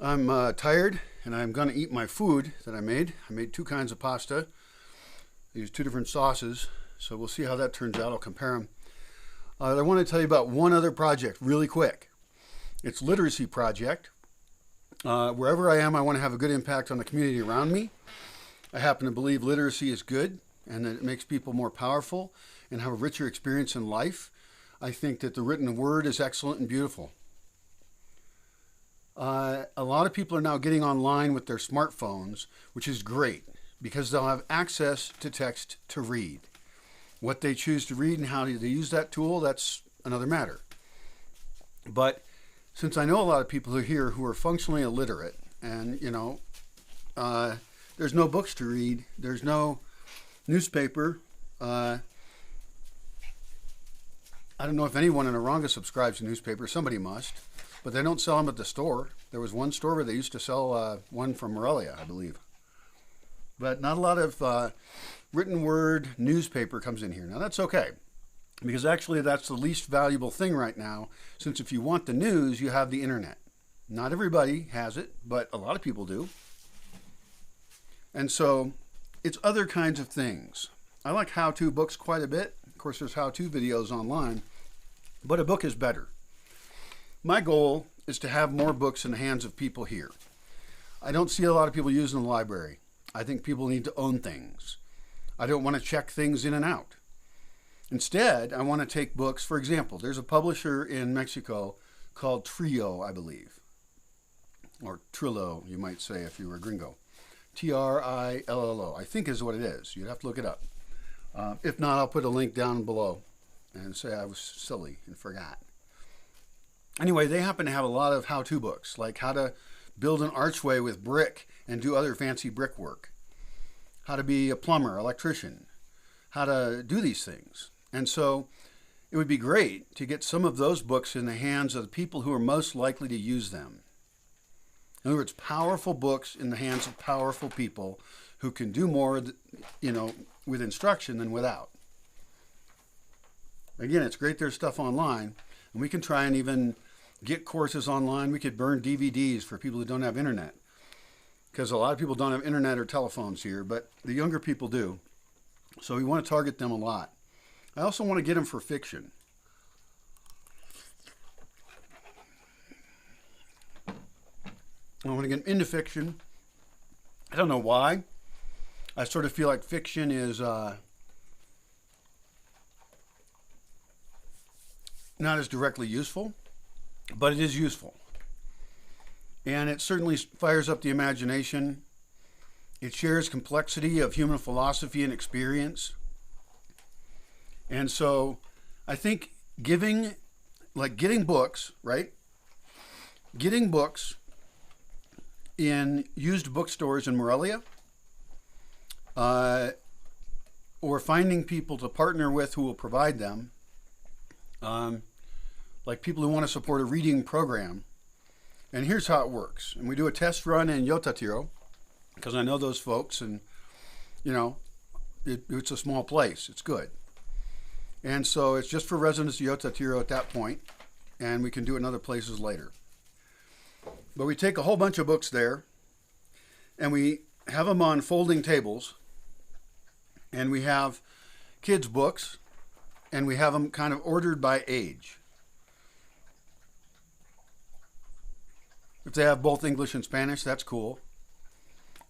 I'm tired and I'm going to eat my food that I made. I made two kinds of pasta. I used two different sauces, so we'll see how that turns out. I'll compare them. I want to tell you about one other project really quick. It's literacy project. Wherever I am, I want to have a good impact on the community around me. I happen to believe literacy is good and that it makes people more powerful and have a richer experience in life. I think that the written word is excellent and beautiful. A lot of people are now getting online with their smartphones, which is great because they'll have access to text to read. What they choose to read and how they use that tool, that's another matter. But since I know a lot of people here who are functionally illiterate and, there's no books to read, there's no newspaper. I don't know if anyone in Oranga subscribes to newspapers. Somebody must. But they don't sell them at the store. There was one store where they used to sell one from Morelia, I believe. But not a lot of written word newspaper comes in here. Now that's okay, because actually that's the least valuable thing right now, since if you want the news, you have the internet. Not everybody has it, but a lot of people do. And so it's other kinds of things. I like how-to books quite a bit. Of course, there's how-to videos online, but a book is better. My goal is to have more books in the hands of people here. I don't see a lot of people using the library. I think people need to own things. I don't want to check things in and out. Instead, I want to take books. For example, there's a publisher in Mexico called Trillo, I believe. Or Trillo, you might say if you were a gringo. Trillo, I think is what it is. You'd have to look it up. If not, I'll put a link down below and say I was silly and forgot. Anyway, they happen to have a lot of how-to books, like how to build an archway with brick and do other fancy brickwork, how to be a plumber, electrician, how to do these things. And so it would be great to get some of those books in the hands of the people who are most likely to use them. In other words, powerful books in the hands of powerful people who can do more, with instruction than without. Again, it's great there's stuff online, and we can try and even get courses online. We could burn DVDs for people who don't have internet, because a lot of people don't have internet or telephones here, but the younger people do. So we want to target them a lot. I also want to get them for fiction. I want to get into fiction. I don't know why. I sort of feel like fiction is not as directly useful, but it is useful. And it certainly fires up the imagination. It shares complexity of human philosophy and experience. And so I think getting books, right? Getting books in used bookstores in Morelia, or finding people to partner with who will provide them, like people who want to support a reading program. And here's how it works. And we do a test run in Yotatiro, because I know those folks, and it's a small place. It's good. And so it's just for residents of Yotatiro at that point, and we can do it in other places later. But we take a whole bunch of books there, and we have them on folding tables, and we have kids' books, and we have them kind of ordered by age. If they have both English and Spanish, that's cool.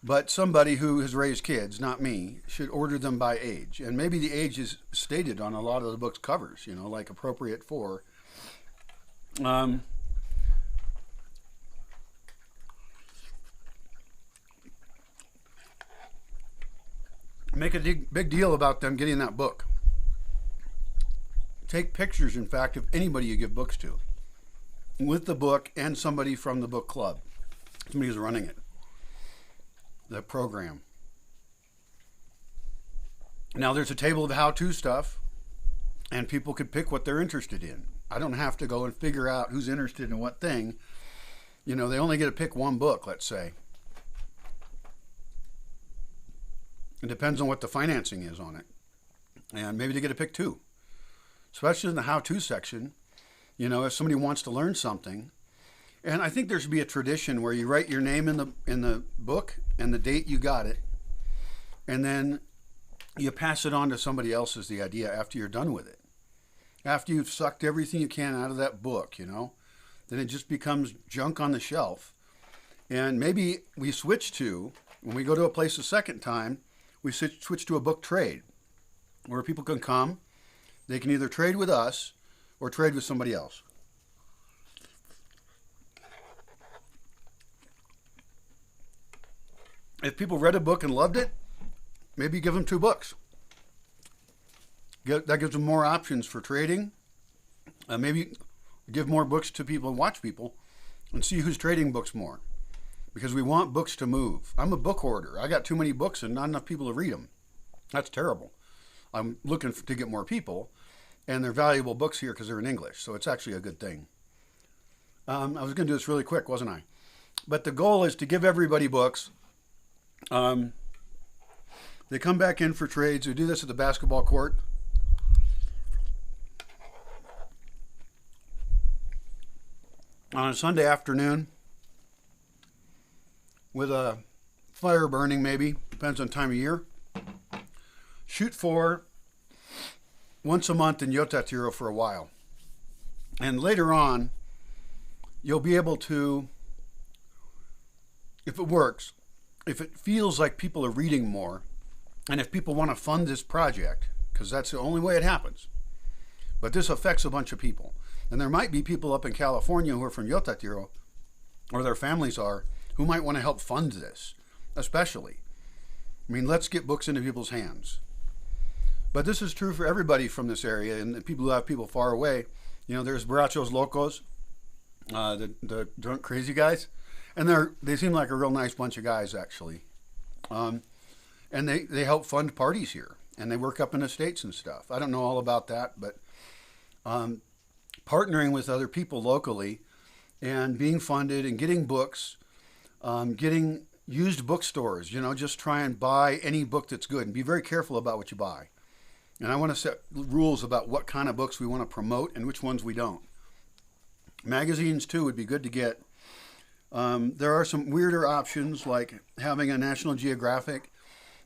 But somebody who has raised kids, not me, should order them by age. And maybe the age is stated on a lot of the book's covers, like appropriate for. Make a big deal about them getting that book. Take pictures, in fact, of anybody you give books to, with the book and somebody from the book club. Somebody who's running it, the program. Now there's a table of how-to stuff, and people could pick what they're interested in. I don't have to go and figure out who's interested in what thing. They only get to pick one book, let's say. It depends on what the financing is on it. And maybe they get to pick two. Especially in the how-to section. If somebody wants to learn something, And I think there should be a tradition where you write your name in the book and the date you got it, and then you pass it on to somebody else as the idea after you're done with it. After you've sucked everything you can out of that book, then it just becomes junk on the shelf. And maybe we switch to, when we go to a place a second time, we switch to a book trade where people can come. They can either trade with us or trade with somebody else. If people read a book and loved it, maybe give them 2 books. That gives them more options for trading. Maybe give more books to people and watch people and see who's trading books more. Because we want books to move. I'm a book hoarder. I got too many books and not enough people to read them. That's terrible. I'm looking to get more people, and they're valuable books here because they're in English, so it's actually a good thing. I was going to do this really quick, wasn't I? But the goal is to give everybody books. They come back in for trades. We do this at the basketball court. On a Sunday afternoon, with a fire burning maybe, depends on time of year. Shoot for once a month in Yotatiro for a while. And later on, you'll be able to, if it works, if it feels like people are reading more, and if people want to fund this project, because that's the only way it happens. But this affects a bunch of people. And there might be people up in California who are from Yotatiro, or their families are, who might want to help fund this, especially. I mean, let's get books into people's hands. But this is true for everybody from this area, and the people who have people far away. There's Borrachos Locos, the drunk crazy guys, and they seem like a real nice bunch of guys, actually. And they help fund parties here, and they work up in the States and stuff. I don't know all about that, but partnering with other people locally and being funded and getting books, getting used bookstores, just try and buy any book that's good and be very careful about what you buy. And I want to set rules about what kind of books we want to promote and which ones we don't. Magazines, too, would be good to get. There are some weirder options, like having a National Geographic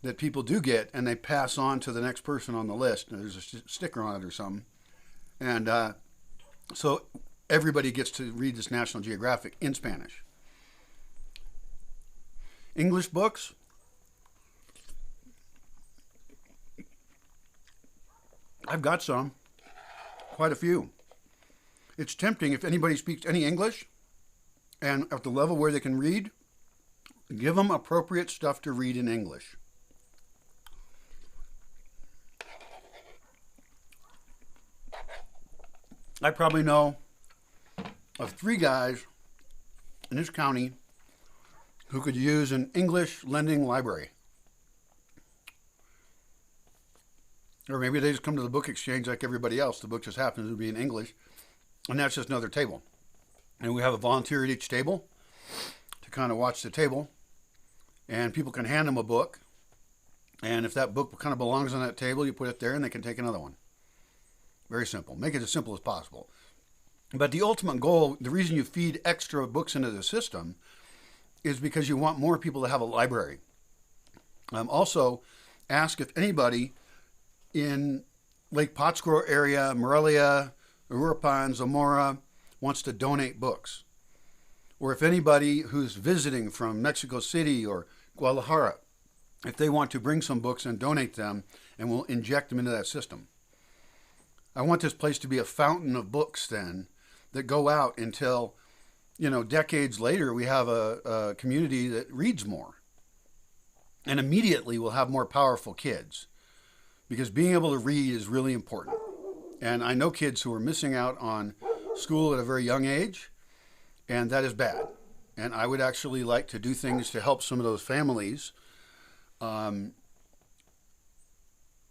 that people do get, and they pass on to the next person on the list. There's a sticker on it or something. And so everybody gets to read this National Geographic in Spanish. English books. I've got some, quite a few. It's tempting if anybody speaks any English and at the level where they can read, give them appropriate stuff to read in English. I probably know of 3 guys in this county who could use an English lending library. Or maybe they just come to the book exchange like everybody else. The book just happens to be in English, and that's just another table. And we have a volunteer at each table to kind of watch the table, and people can hand them a book. And if that book kind of belongs on that table, you put it there and they can take another one. Very simple. Make it as simple as possible. But the ultimate goal, the reason you feed extra books into the system is because you want more people to have a library. Also, ask if anybody in Lake Pátzcuaro area, Morelia, Uruapan, Zamora wants to donate books. Or if anybody who's visiting from Mexico City or Guadalajara, if they want to bring some books and donate them, and we'll inject them into that system. I want this place to be a fountain of books then that go out until, decades later we have a community that reads more. And immediately we'll have more powerful kids. Because being able to read is really important. And I know kids who are missing out on school at a very young age, and that is bad. And I would actually like to do things to help some of those families go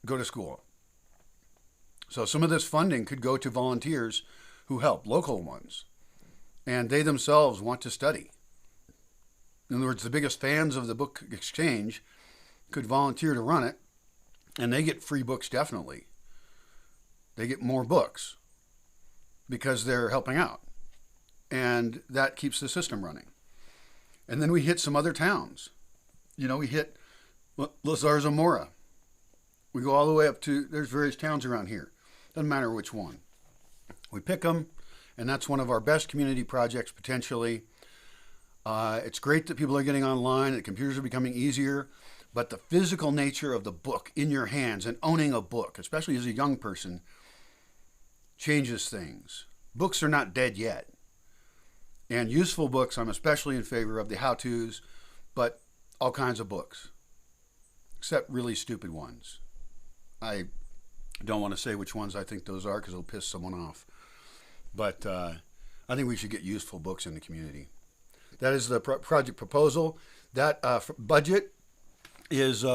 to school. So some of this funding could go to volunteers who help, local ones. And they themselves want to study. In other words, the biggest fans of the book exchange could volunteer to run it. And they get free books, definitely. They get more books because they're helping out. and that keeps the system running. And then we hit some other towns. You know, we hit Lazar Zamora. We go all the way up to, there's various towns around here. Doesn't matter which one. We pick them, and that's one of our best community projects potentially. It's great that people are getting online, that computers are becoming easier, but the physical nature of the book in your hands and owning a book, especially as a young person, changes things. Books are not dead yet. And useful books, I'm especially in favor of the how-tos, but all kinds of books, except really stupid ones. I don't want to say which ones I think those are because it'll piss someone off. But I think we should get useful books in the community. That is the project proposal. That budget is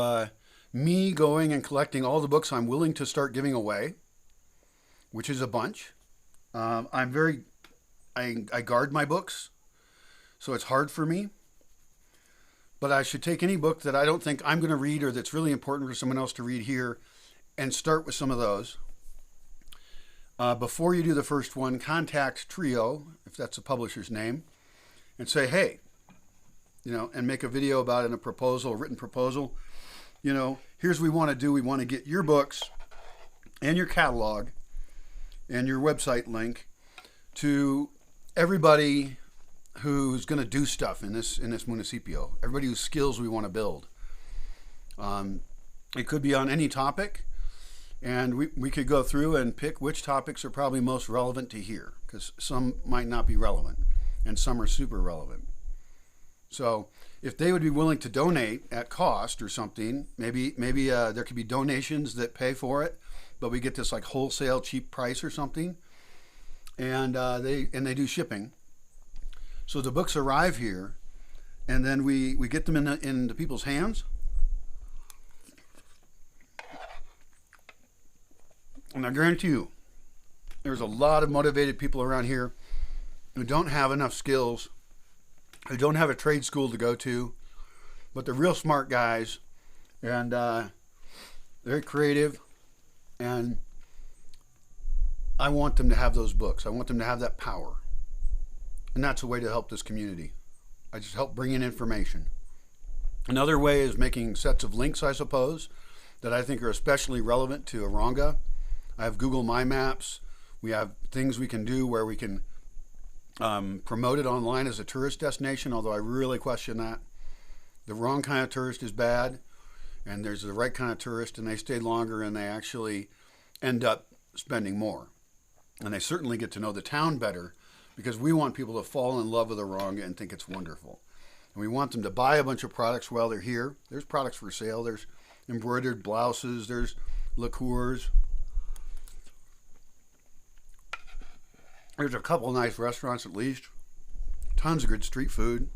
me going and collecting all the books I'm willing to start giving away, which is a bunch. I guard my books, so it's hard for me. But I should take any book that I don't think I'm going to read or that's really important for someone else to read here and start with some of those. Before you do the first one, contact Trio, if that's the publisher's name, and say, hey, you know, and make a video about it, a proposal, a written proposal. You know, here's what we want to do. We want to get your books and your catalog and your website link to everybody who's going to do stuff in this municipio, everybody whose skills we want to build. It could be on any topic, and we could go through and pick which topics are probably most relevant to here, because some might not be relevant, and some are super relevant. So if they would be willing to donate at cost or something, maybe there could be donations that pay for it, but we get this like wholesale cheap price or something, and they do shipping. So the books arrive here, and then we get them into people's hands. And I guarantee you, there's a lot of motivated people around here who don't have enough skills, who don't have a trade school to go to, but they're real smart guys, and very creative, and I want them to have those books. I want them to have that power. And that's a way to help this community. I just help bring in information. Another way is making sets of links, I suppose, that I think are especially relevant to Aronga. I have Google My Maps. We have things we can do where we can promote it online as a tourist destination, although I really question that. The wrong kind of tourist is bad, and there's the right kind of tourist, and they stay longer, and they actually end up spending more. And they certainly get to know the town better, because we want people to fall in love with Aronga and think it's wonderful. And we want them to buy a bunch of products while they're here. There's products for sale. There's embroidered blouses. There's liqueurs. There's a couple nice restaurants at least. Tons of good street food.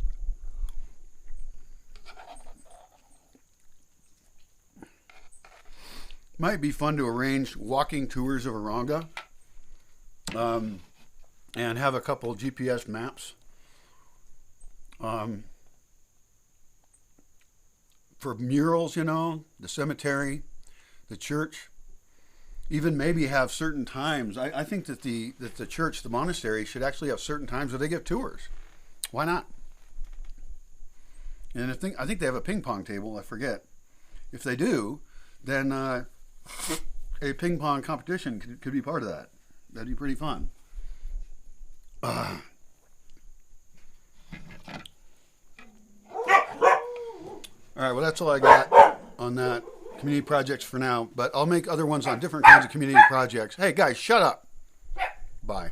Might be fun to arrange walking tours of Aronga. And have a couple GPS maps for murals, you know, the cemetery, the church. Even maybe have certain times. I think that the church, the monastery, should actually have certain times where they give tours. Why not? And I think they have a ping pong table. I forget. If they do, then a ping pong competition could be part of that. That'd be pretty fun. All right, well, that's all I got on that community projects for now, but I'll make other ones on different kinds of community projects. Hey, guys, shut up. Bye.